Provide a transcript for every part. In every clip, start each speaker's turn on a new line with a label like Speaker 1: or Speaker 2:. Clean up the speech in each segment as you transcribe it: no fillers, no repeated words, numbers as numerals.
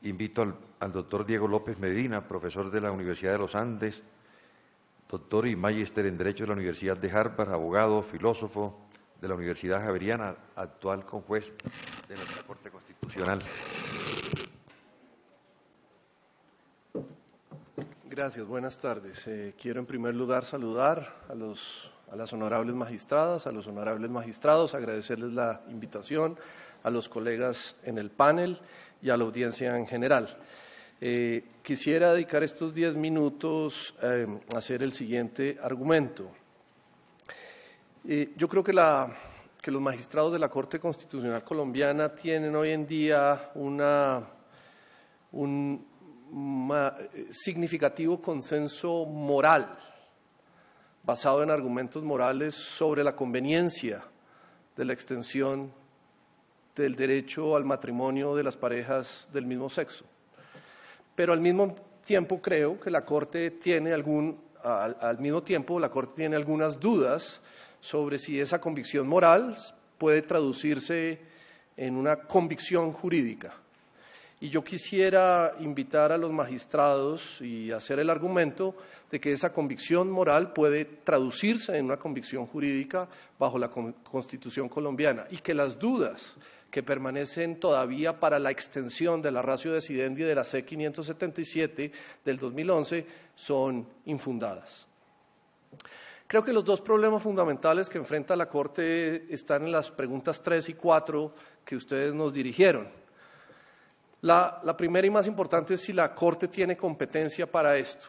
Speaker 1: Invito al doctor Diego López Medina, profesor de la Universidad de los Andes, doctor y magíster en Derecho de la Universidad de Harvard, abogado, filósofo de la Universidad Javeriana, actual conjuez de la Corte Constitucional.
Speaker 2: Gracias, buenas tardes. Quiero en primer lugar saludar a las honorables magistradas, a los honorables magistrados, agradecerles la invitación, a los colegas en el panel y a la audiencia en general. Quisiera dedicar estos 10 minutos a hacer el siguiente argumento. Yo creo que los magistrados de la Corte Constitucional colombiana tienen hoy en día un significativo consenso moral, basado en argumentos morales sobre la conveniencia de la extensión del derecho al matrimonio de las parejas del mismo sexo. Pero al mismo tiempo creo que la Corte tiene algunas dudas sobre si esa convicción moral puede traducirse en una convicción jurídica. Y yo quisiera invitar a los magistrados y hacer el argumento de que esa convicción moral puede traducirse en una convicción jurídica bajo la Constitución colombiana y que las dudas que permanecen todavía para la extensión de la ratio decidendi de la C 577 del 2011 son infundadas. Creo que los dos problemas fundamentales que enfrenta la Corte están en las preguntas 3 y 4 que ustedes nos dirigieron. La primera y más importante es si la Corte tiene competencia para esto.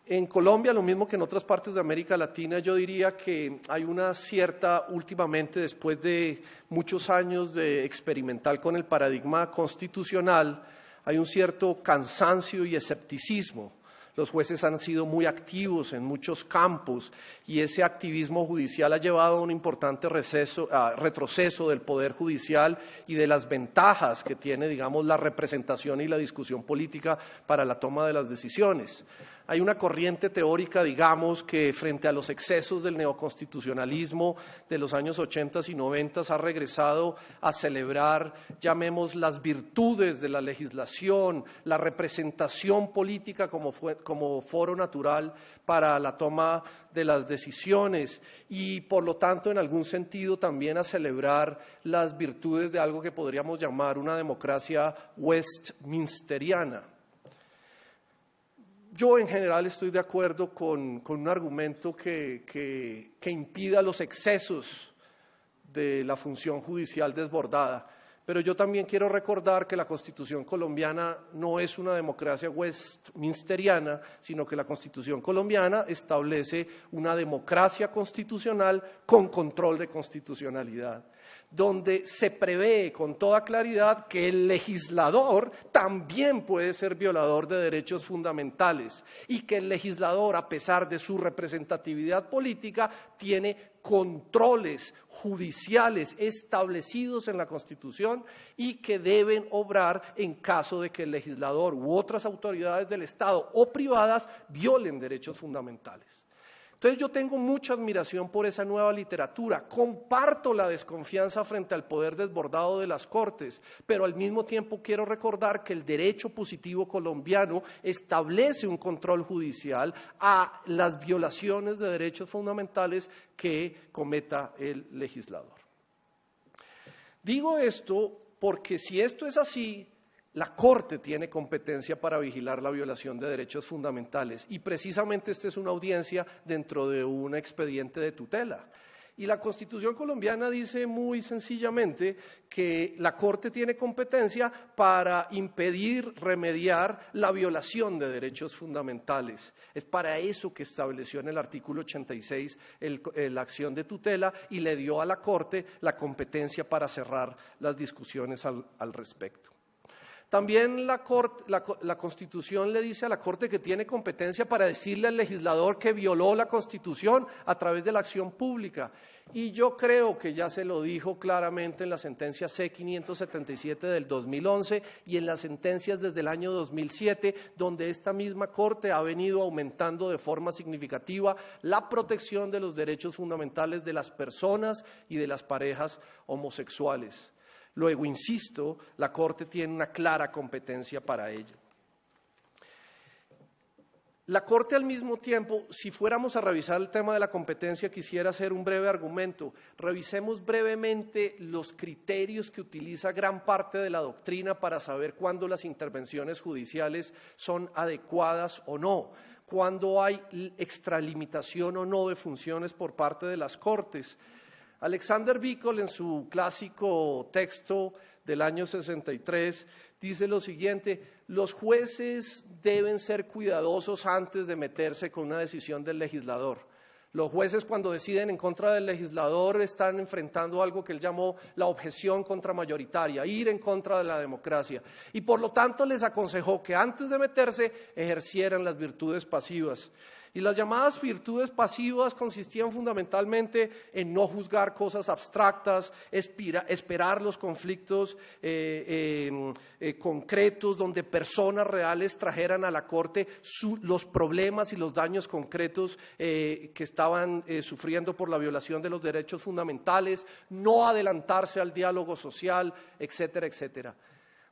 Speaker 2: En Colombia, lo mismo que en otras partes de América Latina, yo diría que hay una cierta, últimamente, después de muchos años de experimentar con el paradigma constitucional, hay un cierto cansancio y escepticismo. Los jueces han sido muy activos en muchos campos y ese activismo judicial ha llevado a un importante retroceso del Poder Judicial y de las ventajas que tiene, digamos, la representación y la discusión política para la toma de las decisiones. Hay una corriente teórica, digamos, que frente a los excesos del neoconstitucionalismo de los años 80 y 90 ha regresado a celebrar, llamemos, las virtudes de la legislación, la representación política como foro natural para la toma de las decisiones y, por lo tanto, en algún sentido también a celebrar las virtudes de algo que podríamos llamar una democracia westminsteriana. Yo en general estoy de acuerdo con un argumento que impida los excesos de la función judicial desbordada, pero yo también quiero recordar que la Constitución colombiana no es una democracia westminsteriana, sino que la Constitución colombiana establece una democracia constitucional con control de constitucionalidad, donde se prevé con toda claridad que el legislador también puede ser violador de derechos fundamentales y que el legislador, a pesar de su representatividad política, tiene controles judiciales establecidos en la Constitución y que deben obrar en caso de que el legislador u otras autoridades del Estado o privadas violen derechos fundamentales. Entonces yo tengo mucha admiración por esa nueva literatura, comparto la desconfianza frente al poder desbordado de las Cortes, pero al mismo tiempo quiero recordar que el derecho positivo colombiano establece un control judicial a las violaciones de derechos fundamentales que cometa el legislador. Digo esto porque si esto es así, la Corte tiene competencia para vigilar la violación de derechos fundamentales y precisamente esta es una audiencia dentro de un expediente de tutela. Y la Constitución colombiana dice muy sencillamente que la Corte tiene competencia para impedir, remediar la violación de derechos fundamentales. Es para eso que estableció en el artículo 86 la acción de tutela y le dio a la Corte la competencia para cerrar las discusiones al respecto. También la Constitución le dice a la Corte que tiene competencia para decirle al legislador que violó la Constitución a través de la acción pública. Y yo creo que ya se lo dijo claramente en la sentencia C 577 del 2011 y en las sentencias desde el año 2007, donde esta misma Corte ha venido aumentando de forma significativa la protección de los derechos fundamentales de las personas y de las parejas homosexuales. Luego, insisto, la Corte tiene una clara competencia para ello. La Corte, al mismo tiempo, si fuéramos a revisar el tema de la competencia, quisiera hacer un breve argumento. Revisemos brevemente los criterios que utiliza gran parte de la doctrina para saber cuándo las intervenciones judiciales son adecuadas o no, cuándo hay extralimitación o no de funciones por parte de las Cortes. Alexander Bicol, en su clásico texto del año 63, dice lo siguiente: los jueces deben ser cuidadosos antes de meterse con una decisión del legislador. Los jueces, cuando deciden en contra del legislador, están enfrentando algo que él llamó la objeción contramayoritaria, ir en contra de la democracia. Y por lo tanto les aconsejó que antes de meterse ejercieran las virtudes pasivas. Y las llamadas virtudes pasivas consistían fundamentalmente en no juzgar cosas abstractas, esperar los conflictos concretos donde personas reales trajeran a la Corte los problemas y los daños concretos que estaban sufriendo por la violación de los derechos fundamentales, no adelantarse al diálogo social, etcétera, etcétera.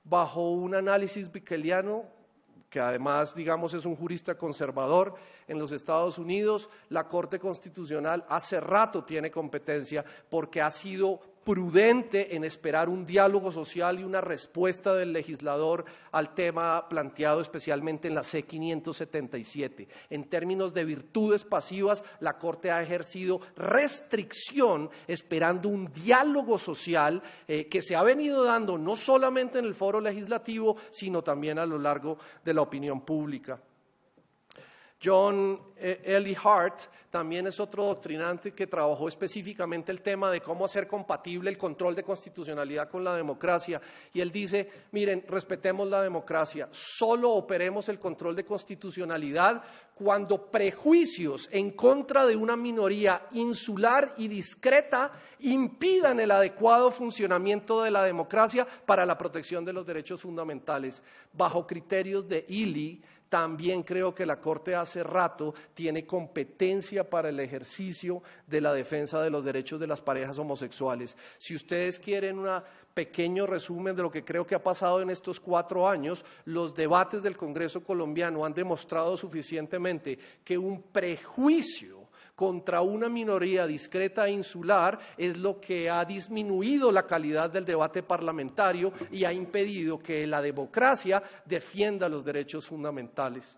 Speaker 2: Bajo un análisis bicoliano, que además, digamos, es un jurista conservador en los Estados Unidos, la Corte Constitucional hace rato tiene competencia porque ha sido prudente en esperar un diálogo social y una respuesta del legislador al tema planteado especialmente en la C-577. En términos de virtudes pasivas, la Corte ha ejercido restricción esperando un diálogo social que se ha venido dando no solamente en el foro legislativo, sino también a lo largo de la opinión pública. John L. Hart también es otro doctrinante que trabajó específicamente el tema de cómo hacer compatible el control de constitucionalidad con la democracia. Y él dice, miren, respetemos la democracia, solo operemos el control de constitucionalidad cuando prejuicios en contra de una minoría insular y discreta impidan el adecuado funcionamiento de la democracia para la protección de los derechos fundamentales. Bajo criterios de Ely, también creo que la Corte hace rato tiene competencia para el ejercicio de la defensa de los derechos de las parejas homosexuales. Si ustedes quieren un pequeño resumen de lo que creo que ha pasado en estos 4 años, los debates del Congreso colombiano han demostrado suficientemente que un prejuicio contra una minoría discreta e insular es lo que ha disminuido la calidad del debate parlamentario y ha impedido que la democracia defienda los derechos fundamentales.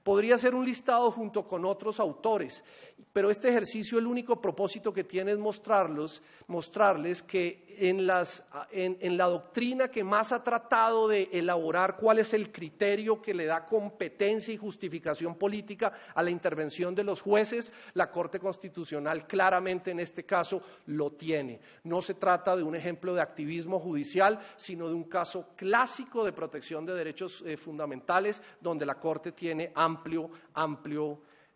Speaker 2: Podría ser un listado junto con otros autores, pero este ejercicio el único propósito que tiene es mostrarles que en la doctrina que más ha tratado de elaborar cuál es el criterio que le da competencia y justificación política a la intervención de los jueces, la Corte Constitucional claramente en este caso lo tiene. No se trata de un ejemplo de activismo judicial, sino de un caso clásico de protección de derechos fundamentales donde la Corte tiene amplio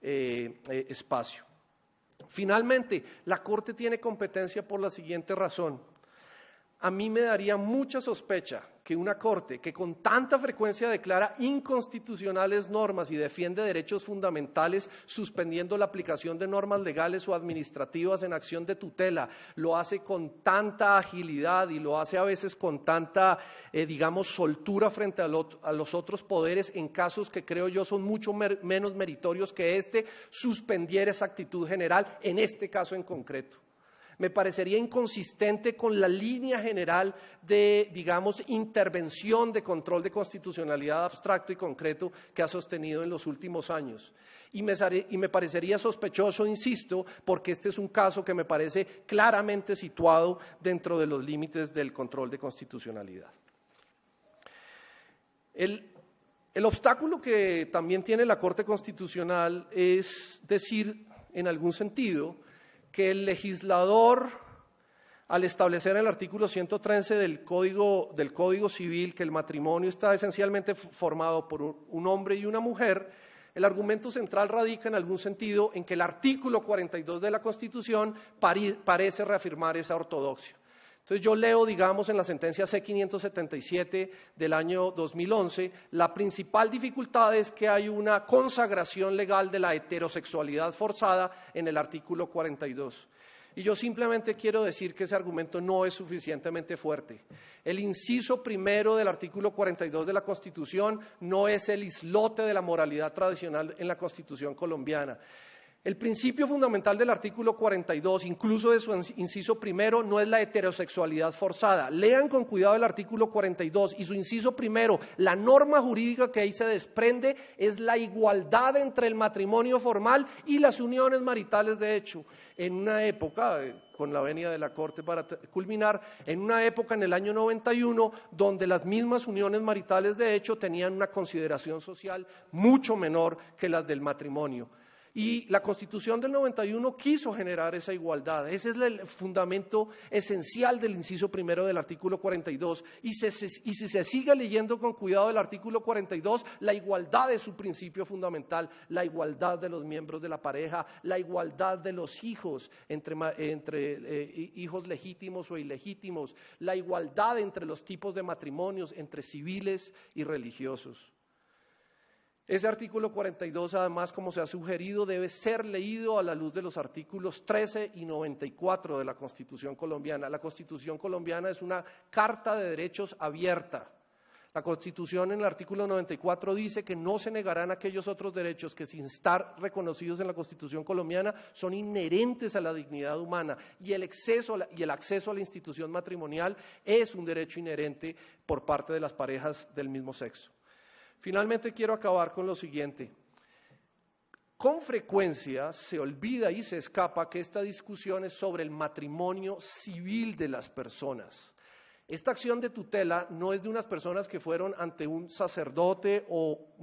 Speaker 2: espacio. Finalmente, la Corte tiene competencia por la siguiente razón. A mí me daría mucha sospecha que una Corte que con tanta frecuencia declara inconstitucionales normas y defiende derechos fundamentales suspendiendo la aplicación de normas legales o administrativas en acción de tutela, lo hace con tanta agilidad y lo hace a veces con tanta, soltura frente a los otros poderes en casos que creo yo son mucho menos meritorios que suspendiera esa actitud general en este caso en concreto. Me parecería inconsistente con la línea general de, intervención de control de constitucionalidad abstracto y concreto que ha sostenido en los últimos años. Y me parecería sospechoso, insisto, porque este es un caso que me parece claramente situado dentro de los límites del control de constitucionalidad. El obstáculo que también tiene la Corte Constitucional es decir, en algún sentido, que el legislador, al establecer en el artículo 113 del Código Civil que el matrimonio está esencialmente formado por un hombre y una mujer, el argumento central radica en algún sentido en que el artículo 42 de la Constitución parece reafirmar esa ortodoxia. Entonces yo leo, en la sentencia C-577 del año 2011, la principal dificultad es que hay una consagración legal de la heterosexualidad forzada en el artículo 42. Y yo simplemente quiero decir que ese argumento no es suficientemente fuerte. El inciso primero del artículo 42 de la Constitución no es el islote de la moralidad tradicional en la Constitución colombiana. El principio fundamental del artículo 42, incluso de su inciso primero, no es la heterosexualidad forzada. Lean con cuidado el artículo 42 y su inciso primero. La norma jurídica que ahí se desprende es la igualdad entre el matrimonio formal y las uniones maritales de hecho. En una época, con la venia de la Corte para culminar, en una época en el año 91, donde las mismas uniones maritales de hecho tenían una consideración social mucho menor que las del matrimonio. Y la Constitución del 91 quiso generar esa igualdad. Ese es el fundamento esencial del inciso primero del artículo 42. Y si se sigue leyendo con cuidado el artículo 42, la igualdad es su principio fundamental, la igualdad de los miembros de la pareja, la igualdad de los hijos entre hijos legítimos o ilegítimos, la igualdad entre los tipos de matrimonios, entre civiles y religiosos. Ese artículo 42, además, como se ha sugerido, debe ser leído a la luz de los artículos 13 y 94 de la Constitución colombiana. La Constitución colombiana es una carta de derechos abierta. La Constitución en el artículo 94 dice que no se negarán aquellos otros derechos que sin estar reconocidos en la Constitución colombiana son inherentes a la dignidad humana y el acceso a la institución matrimonial es un derecho inherente por parte de las parejas del mismo sexo. Finalmente quiero acabar con lo siguiente. Con frecuencia se olvida y se escapa que esta discusión es sobre el matrimonio civil de las personas. Esta acción de tutela no es de unas personas que fueron ante un sacerdote o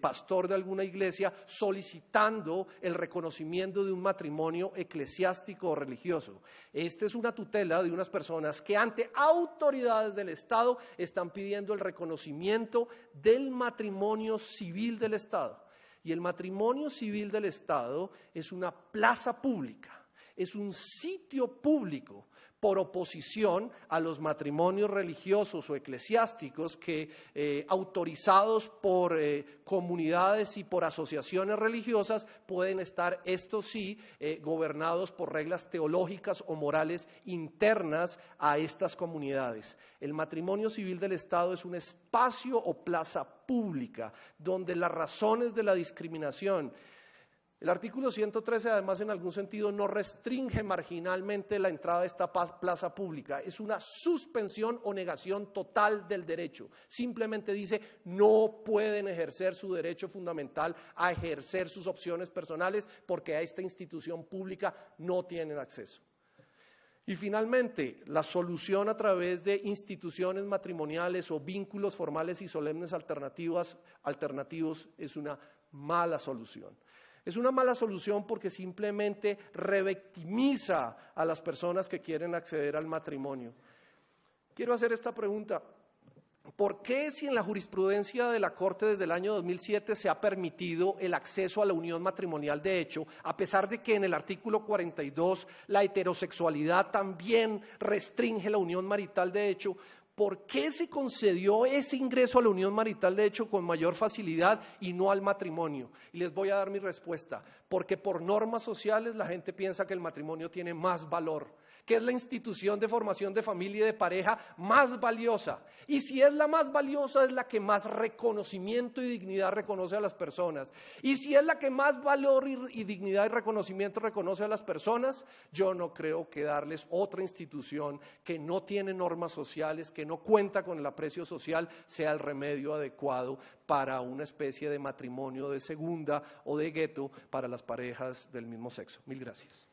Speaker 2: pastor de alguna iglesia solicitando el reconocimiento de un matrimonio eclesiástico o religioso. Esta es una tutela de unas personas que ante autoridades del Estado están pidiendo el reconocimiento del matrimonio civil del Estado. Y el matrimonio civil del Estado es una plaza pública, es un sitio público por oposición a los matrimonios religiosos o eclesiásticos que, autorizados por comunidades y por asociaciones religiosas, pueden estar, estos sí, gobernados por reglas teológicas o morales internas a estas comunidades. El matrimonio civil del Estado es un espacio o plaza pública donde las razones de la discriminación. El artículo 113, además, en algún sentido no restringe marginalmente la entrada de esta plaza pública. Es una suspensión o negación total del derecho. Simplemente dice, no pueden ejercer su derecho fundamental a ejercer sus opciones personales porque a esta institución pública no tienen acceso. Y finalmente, la solución a través de instituciones matrimoniales o vínculos formales y solemnes alternativos es una mala solución. Es una mala solución porque simplemente revictimiza a las personas que quieren acceder al matrimonio. Quiero hacer esta pregunta. ¿Por qué si en la jurisprudencia de la Corte desde el año 2007 se ha permitido el acceso a la unión matrimonial de hecho, a pesar de que en el artículo 42 la heterosexualidad también restringe la unión marital de hecho, ¿por qué se concedió ese ingreso a la unión marital de hecho con mayor facilidad y no al matrimonio? Y les voy a dar mi respuesta. Porque por normas sociales la gente piensa que el matrimonio tiene más valor, que es la institución de formación de familia y de pareja más valiosa. Y si es la más valiosa, es la que más reconocimiento y dignidad reconoce a las personas. Y si es la que más valor y dignidad y reconocimiento reconoce a las personas, yo no creo que darles otra institución que no tiene normas sociales, que no cuenta con el aprecio social, sea el remedio adecuado para una especie de matrimonio de segunda o de gueto para las parejas del mismo sexo. Mil gracias.